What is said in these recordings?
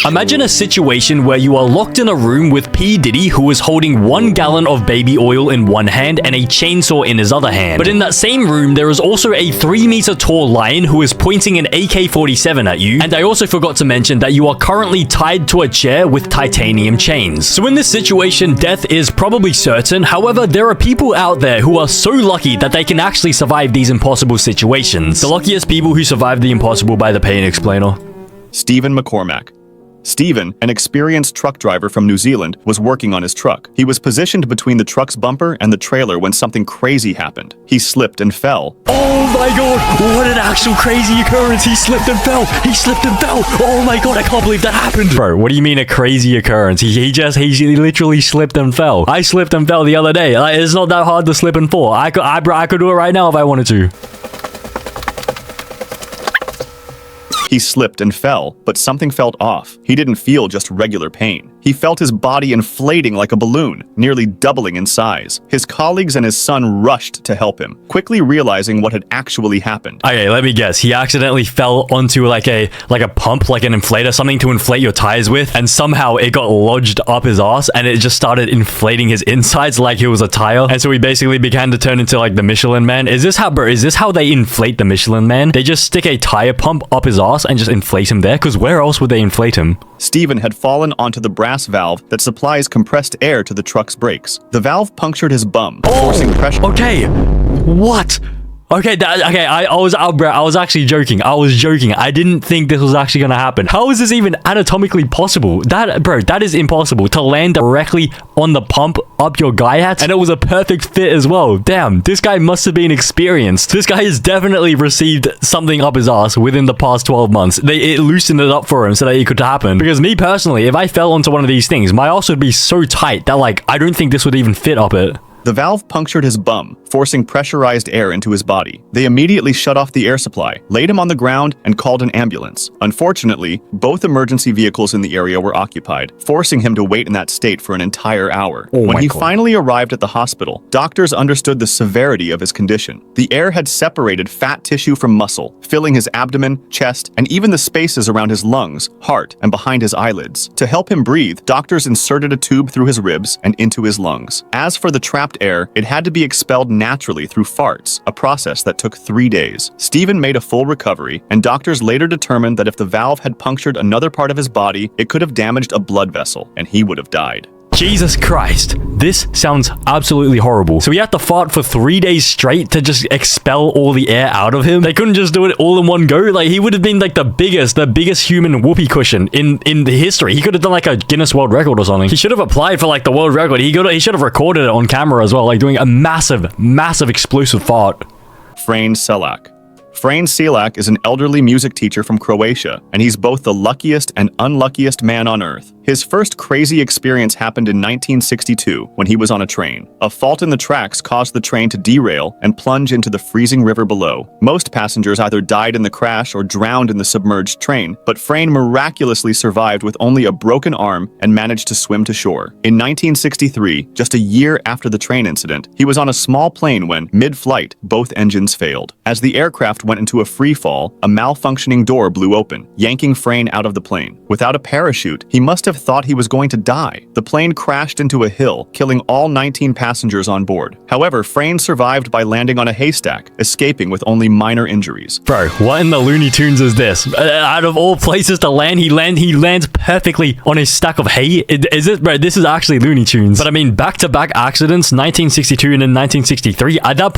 Imagine a situation where you are locked in a room with P. Diddy, who is holding 1 gallon of baby oil in one hand and a chainsaw in his other hand. But in that same room, there is also a 3-meter tall lion who is pointing an AK-47 at you. And I also forgot to mention that you are currently tied to a chair with titanium chains. So in this situation, death is probably certain. However, there are people out there who are so lucky that they can actually survive these impossible situations. The luckiest people who survived the impossible by the Pain Explainer. Stephen McCormack. Stephen, an experienced truck driver from New Zealand, was working on his truck. He was positioned between the truck's bumper and the trailer when something crazy happened. He slipped and fell. Oh my god, what an actual crazy occurrence. He slipped and fell. He slipped and fell. Oh my god, I can't believe that happened. Bro, what do you mean a crazy occurrence? He literally slipped and fell. I slipped and fell the other day. Like, it's not that hard to slip and fall. I could do it right now if I wanted to. He slipped and fell, but something felt off. He didn't feel just regular pain. He felt his body inflating like a balloon, nearly doubling in size. His colleagues and his son rushed to help him, quickly realizing what had actually happened. Okay, let me guess. He accidentally fell onto like a pump, like an inflator, something to inflate your tires with, and somehow it got lodged up his ass and it just started inflating his insides like he was a tire. And so he basically began to turn into like the Michelin Man. Is this how they inflate the Michelin Man? They just stick a tire pump up his ass and just inflate him there? Because where else would they inflate him? Stephen had fallen onto the brass valve that supplies compressed air to the truck's brakes. The valve punctured his bum, forcing pressure. Okay, what? Okay, I was actually joking. I was joking. I didn't think this was actually gonna happen. How is this even anatomically possible? That is impossible. To land directly on the pump up your guy hat, and it was a perfect fit as well. Damn, this guy must have been experienced. This guy has definitely received something up his ass within the past 12 months. It loosened it up for him so that it could happen. Because me personally, if I fell onto one of these things, my ass would be so tight that like I don't think this would even fit up it. The valve punctured his bum, forcing pressurized air into his body. They immediately shut off the air supply, laid him on the ground, and called an ambulance. Unfortunately, both emergency vehicles in the area were occupied, forcing him to wait in that state for an entire hour. When he finally arrived at the hospital, doctors understood the severity of his condition. The air had separated fat tissue from muscle, filling his abdomen, chest, and even the spaces around his lungs, heart, and behind his eyelids. To help him breathe, doctors inserted a tube through his ribs and into his lungs. As for the trapped air, it had to be expelled naturally through farts, a process that took 3 days. Stephen made a full recovery, and doctors later determined that if the valve had punctured another part of his body, it could have damaged a blood vessel, and he would have died. Jesus Christ, this sounds absolutely horrible. So he had to fart for 3 days straight to just expel all the air out of him? They couldn't just do it all in one go? Like, he would have been like the biggest human whoopee cushion in the history. He could have done like a Guinness World Record or something. He should have applied for like the world record. He should have recorded it on camera as well, like doing a massive explosive fart. Frane Selak. Frane Selak is an elderly music teacher from Croatia, and he's both the luckiest and unluckiest man on earth. His first crazy experience happened in 1962 when he was on a train. A fault in the tracks caused the train to derail and plunge into the freezing river below. Most passengers either died in the crash or drowned in the submerged train, but Frane miraculously survived with only a broken arm and managed to swim to shore. In 1963, just a year after the train incident, he was on a small plane when, mid-flight, both engines failed. As the aircraft went into a free fall, a malfunctioning door blew open, yanking Frane out of the plane. Without a parachute, he must have thought he was going to die. The plane crashed into a hill, killing all 19 passengers on board. However, Frane survived by landing on a haystack, escaping with only minor injuries. Bro, what in the Looney Tunes is this? Out of all places to land, he lands perfectly on a stack of hay. Is it, bro? This is actually Looney Tunes. But I mean, back-to-back accidents, 1962 and then 1963. At that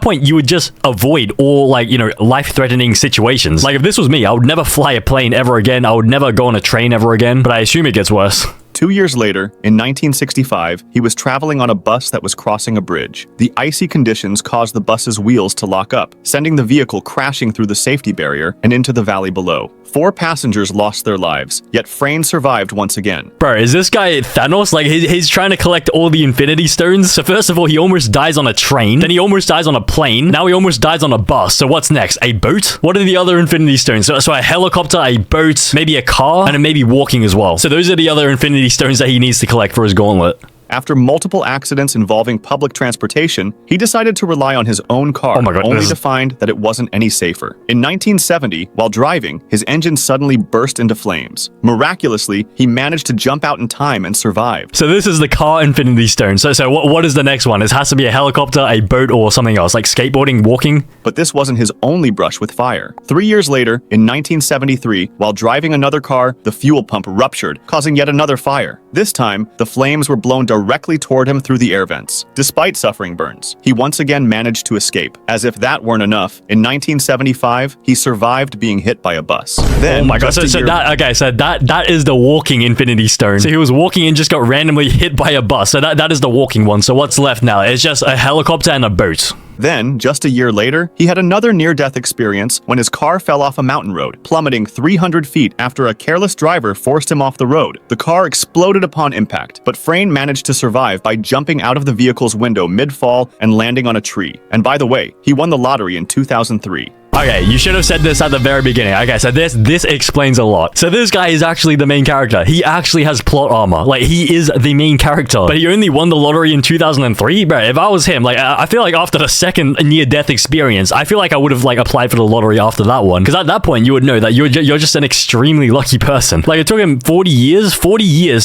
point, you would just avoid all like, you know, life-threatening situations. Like if this was me, I would never fly a plane ever again. I would never go on a train ever again. But I assume it gets worse. 2 years later, in 1965, he was traveling on a bus that was crossing a bridge. The icy conditions caused the bus's wheels to lock up, sending the vehicle crashing through the safety barrier and into the valley below. 4 passengers lost their lives, yet Frane survived once again. Bro, is this guy Thanos? Like, he's trying to collect all the Infinity Stones? So first of all, he almost dies on a train, then he almost dies on a plane, now he almost dies on a bus. So what's next? A boat? What are the other Infinity Stones? So a helicopter, a boat, maybe a car, and then maybe walking as well. So those are the other Infinity Stones that he needs to collect for his gauntlet. After multiple accidents involving public transportation, he decided to rely on his own car, Oh my God, only to find that it wasn't any safer. In 1970, while driving, his engine suddenly burst into flames. Miraculously, he managed to jump out in time and survived. So this is the car Infinity Stone. So what is the next one? It has to be a helicopter, a boat, or something else, like skateboarding, walking. But this wasn't his only brush with fire. 3 years later, in 1973, while driving another car, the fuel pump ruptured, causing yet another fire. This time, the flames were blown directly toward him through the air vents. Despite suffering burns, he once again managed to escape. As if that weren't enough, in 1975, he survived being hit by a bus. Then, oh my God, so that is the walking Infinity Stone. So he was walking and just got randomly hit by a bus. So that is the walking one. So what's left now? It's just a helicopter and a boat. Then, just a year later, he had another near-death experience when his car fell off a mountain road, plummeting 300 feet after a careless driver forced him off the road. The car exploded upon impact, but Frayne managed to survive by jumping out of the vehicle's window mid-fall and landing on a tree. And by the way, he won the lottery in 2003. Okay, you should have said this at the very beginning. Okay, so this explains a lot. So this guy is actually the main character. He actually has plot armor. Like, he is the main character. But he only won the lottery in 2003? Bro, if I was him, like, I feel like after the second near-death experience, I feel like I would have, like, applied for the lottery after that one. Because at that point, you would know that you're just an extremely lucky person. Like, it took him 40 years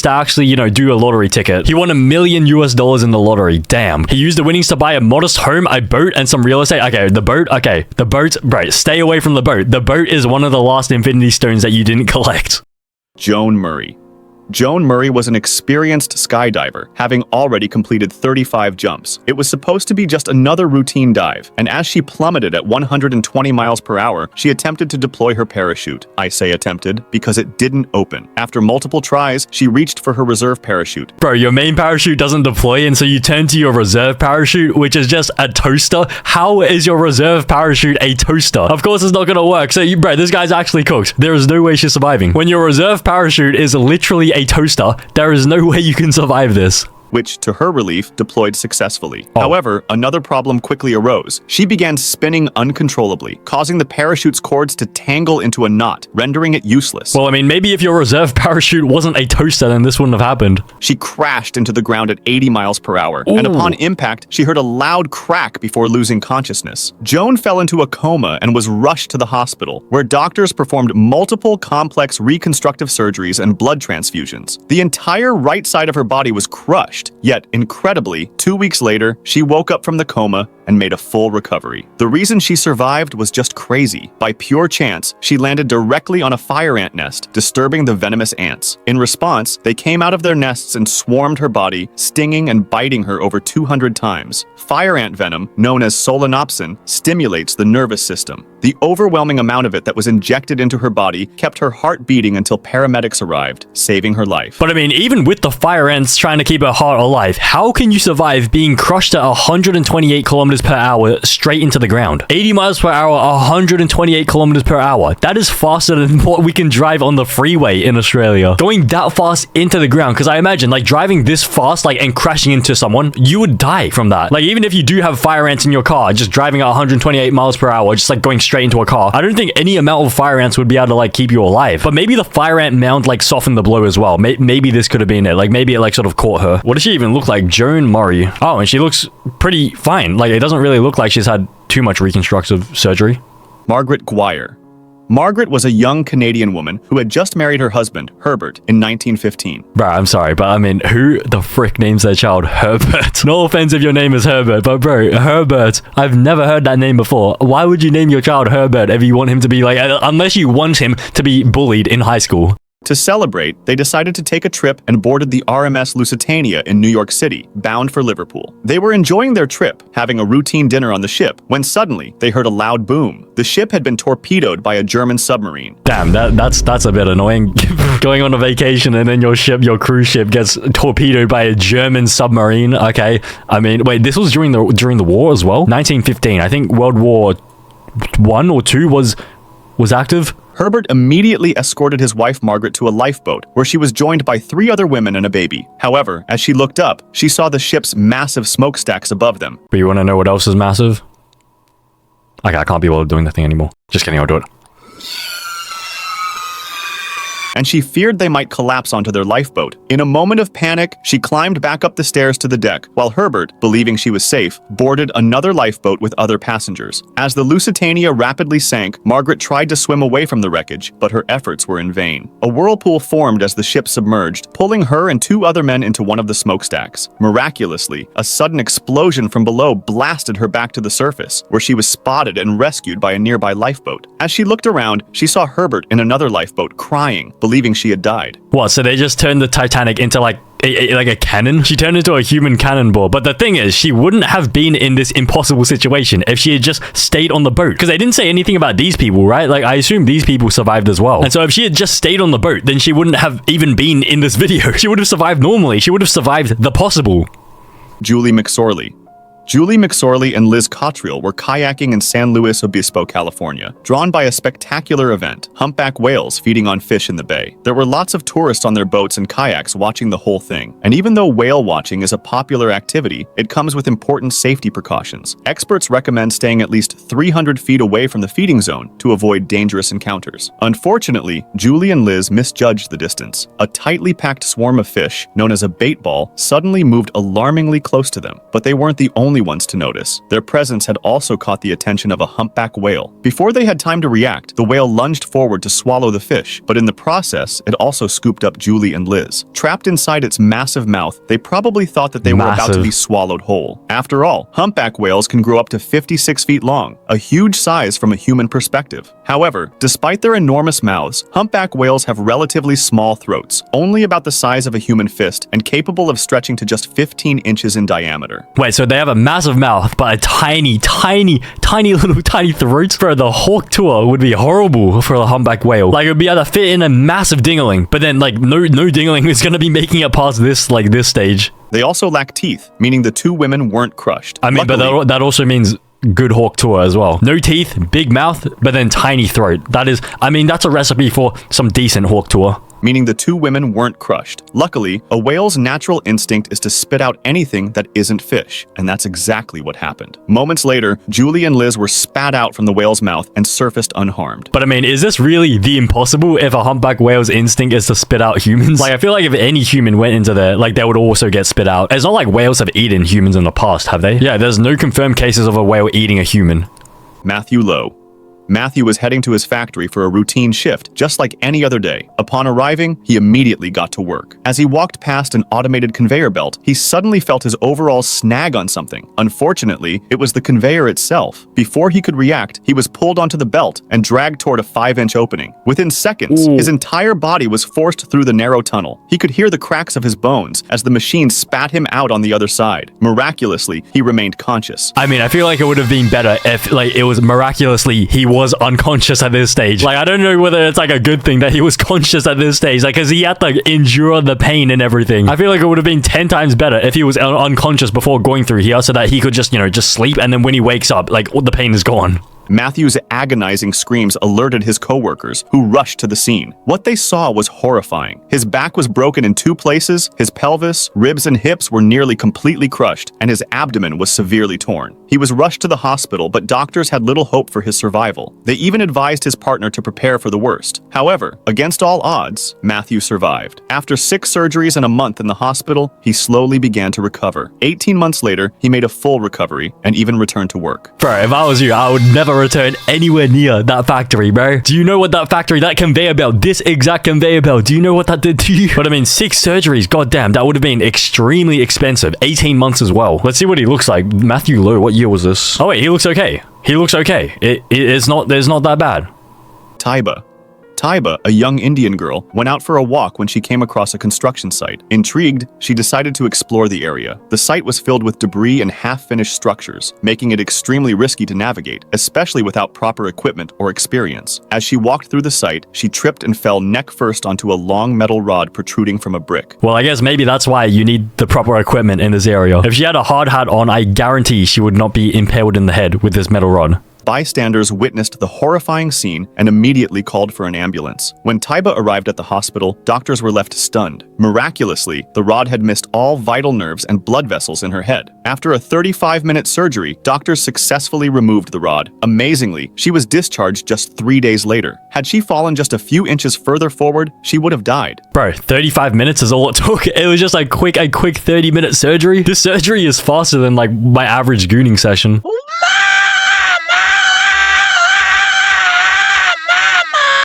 to actually, you know, do a lottery ticket. He won $1 million in the lottery. Damn. He used the winnings to buy a modest home, a boat, and some real estate. Okay, the boat, bro. Stay away from the boat. The boat is one of the last Infinity Stones that you didn't collect. Joan Murray. Joan Murray was an experienced skydiver, having already completed 35 jumps. It was supposed to be just another routine dive, and as she plummeted at 120 miles per hour, she attempted to deploy her parachute. I say attempted because it didn't open. After multiple tries, she reached for her reserve parachute. Bro, your main parachute doesn't deploy, and so you turn to your reserve parachute, which is just a toaster. How is your reserve parachute a toaster? Of course it's not gonna work. So, bro, this guy's actually cooked. There is no way she's surviving. When your reserve parachute is literally a toaster, there is no way you can survive this. Which, to her relief, deployed successfully. However, another problem quickly arose. She began spinning uncontrollably, causing the parachute's cords to tangle into a knot, rendering it useless. Well, I mean, maybe if your reserve parachute wasn't a toaster, then this wouldn't have happened. She crashed into the ground at 80 miles per hour, and upon impact, she heard a loud crack before losing consciousness. Joan fell into a coma and was rushed to the hospital, where doctors performed multiple complex reconstructive surgeries and blood transfusions. The entire right side of her body was crushed. Yet, incredibly, 2 weeks later, she woke up from the coma and made a full recovery. The reason she survived was just crazy. By pure chance, she landed directly on a fire ant nest, disturbing the venomous ants. In response, they came out of their nests and swarmed her body, stinging and biting her over 200 times. Fire ant venom, known as solanopsin, stimulates the nervous system. The overwhelming amount of it that was injected into her body kept her heart beating until paramedics arrived, saving her life. But I mean, even with the fire ants trying to keep her heart alive, how can you survive being crushed at 128 kilometers per hour straight into the ground? 80 miles per hour, 128 kilometers per hour. That is faster than what we can drive on the freeway in Australia. Going that fast into the ground, because I imagine, like, driving this fast, like, and crashing into someone, you would die from that. Like, even if you do have fire ants in your car, just driving at 128 miles per hour, just, like, going straight into a car, I don't think any amount of fire ants would be able to, like, keep you alive. But maybe the fire ant mound, like, softened the blow as well. Maybe this could have been it. Like, maybe it, like, sort of caught her. What does she even look like? Joan Murray. Oh, and she looks pretty fine. Like, it doesn't really look like she's had too much reconstructive surgery. Margaret Guire. Margaret was a young Canadian woman who had just married her husband, Herbert, in 1915. Bro, I'm sorry, but I mean, who the frick names their child Herbert? No offense if your name is Herbert, but bro, Herbert, I've never heard that name before. Why would you name your child Herbert if you want him to be like, unless you want him to be bullied in high school? To celebrate, they decided to take a trip and boarded the RMS Lusitania in New York City, bound for Liverpool. They were enjoying their trip, having a routine dinner on the ship, when suddenly they heard a loud boom. The ship had been torpedoed by a German submarine. Damn, that's a bit annoying. Going on a vacation and then your cruise ship gets torpedoed by a German submarine. Okay, I mean, wait, this was during the war as well? 1915. I think World War I or II was active. Herbert immediately escorted his wife Margaret to a lifeboat, where she was joined by 3 other women and a baby. However, as she looked up, she saw the ship's massive smokestacks above them. But you want to know what else is massive? Okay, I can't be bothered doing the thing anymore. Just kidding, I'll do it. and she feared they might collapse onto their lifeboat. In a moment of panic, she climbed back up the stairs to the deck, while Herbert, believing she was safe, boarded another lifeboat with other passengers. As the Lusitania rapidly sank, Margaret tried to swim away from the wreckage, but her efforts were in vain. A whirlpool formed as the ship submerged, pulling her and 2 other men into one of the smokestacks. Miraculously, a sudden explosion from below blasted her back to the surface, where she was spotted and rescued by a nearby lifeboat. As she looked around, she saw Herbert in another lifeboat crying, believing she had died. What, so they just turned the Titanic into like a cannon? She turned into a human cannonball. But the thing is, she wouldn't have been in this impossible situation if she had just stayed on the boat. Because they didn't say anything about these people, right? Like, I assume these people survived as well. And so if she had just stayed on the boat, then she wouldn't have even been in this video. She would have survived normally. She would have survived the possible. Julie McSorley. Julie McSorley and Liz Cottrell were kayaking in San Luis Obispo, California, drawn by a spectacular event, humpback whales feeding on fish in the bay. There were lots of tourists on their boats and kayaks watching the whole thing. And even though whale watching is a popular activity, it comes with important safety precautions. Experts recommend staying at least 300 feet away from the feeding zone to avoid dangerous encounters. Unfortunately, Julie and Liz misjudged the distance. A tightly packed swarm of fish, known as a bait ball, suddenly moved alarmingly close to them. But they weren't the only ones to notice. Their presence had also caught the attention of a humpback whale. Before they had time to react, the whale lunged forward to swallow the fish, but in the process, it also scooped up Julie and Liz. Trapped inside its massive mouth, they probably thought that they were about to be swallowed whole. After all, humpback whales can grow up to 56 feet long, a huge size from a human perspective. However, despite their enormous mouths, humpback whales have relatively small throats, only about the size of a human fist and capable of stretching to just 15 inches in diameter. Wait, so they have a massive mouth, but a tiny little throat? Bro, the hawk tour would be horrible for a humpback whale. Like, it would be able to fit in a massive dingling, but then, like, no dingling is gonna be making it past this stage. They also lack teeth, meaning the 2 women weren't crushed. I mean, luckily, but that also means good hawk tour as well. No teeth, big mouth, but then tiny throat. That's a recipe for some decent hawk tour. Meaning the 2 women weren't crushed. Luckily, a whale's natural instinct is to spit out anything that isn't fish, and that's exactly what happened. Moments later, Julie and Liz were spat out from the whale's mouth and surfaced unharmed. But I mean, is this really the impossible if a humpback whale's instinct is to spit out humans? Like, I feel like if any human went into there, like, they would also get spit out. It's not like whales have eaten humans in the past, have they? Yeah, there's no confirmed cases of a whale eating a human. Matthew Lowe. Matthew was heading to his factory for a routine shift, just like any other day. Upon arriving, he immediately got to work. As he walked past an automated conveyor belt, he suddenly felt his overalls snag on something. Unfortunately, it was the conveyor itself. Before he could react, he was pulled onto the belt and dragged toward a 5-inch opening. Within seconds, his entire body was forced through the narrow tunnel. He could hear the cracks of his bones as the machine spat him out on the other side. Miraculously, he remained conscious. I mean, I feel like it would have been better if, like, it was miraculously he was unconscious at this stage. Like, I don't know whether it's like a good thing that he was conscious at this stage, like, because he had to endure the pain and everything. I feel like it would have been 10 times better if he was unconscious before going through here, so that he could just, just sleep, and then when he wakes up, like, the pain is gone. Matthew's agonizing screams alerted his coworkers, who rushed to the scene. What they saw was horrifying. His back was broken in 2 places, his pelvis, ribs, and hips were nearly completely crushed, and his abdomen was severely torn. He was rushed to the hospital, but doctors had little hope for his survival. They even advised his partner to prepare for the worst. However, against all odds, Matthew survived. After 6 surgeries and a month in the hospital, he slowly began to recover. 18 months later, he made a full recovery and even returned to work. Bro, if I was you, I would never return anywhere near that factory, bro. Do you know what that factory, that conveyor belt, this exact conveyor belt, do you know what that did to you? But I mean, 6 surgeries, goddamn, that would have been extremely expensive. 18 months as well. Let's see what he looks like. Matthew Lowe, what year was this? Oh wait, he looks okay. He looks okay. It's not that bad. Taiba, a young Indian girl, went out for a walk when she came across a construction site. Intrigued, she decided to explore the area. The site was filled with debris and half-finished structures, making it extremely risky to navigate, especially without proper equipment or experience. As she walked through the site, she tripped and fell neck first onto a long metal rod protruding from a brick. Well, I guess maybe that's why you need the proper equipment in this area. If she had a hard hat on, I guarantee she would not be impaled in the head with this metal rod. Bystanders witnessed the horrifying scene and immediately called for an ambulance. When Taiba arrived at the hospital, doctors were left stunned. Miraculously, the rod had missed all vital nerves and blood vessels in her head. After a 35-minute surgery, doctors successfully removed the rod. Amazingly, she was discharged just 3 days later. Had she fallen just a few inches further forward, she would have died. Bro, 35 minutes is all it took. It was just a quick 30-minute surgery. This surgery is faster than like my average gooning session.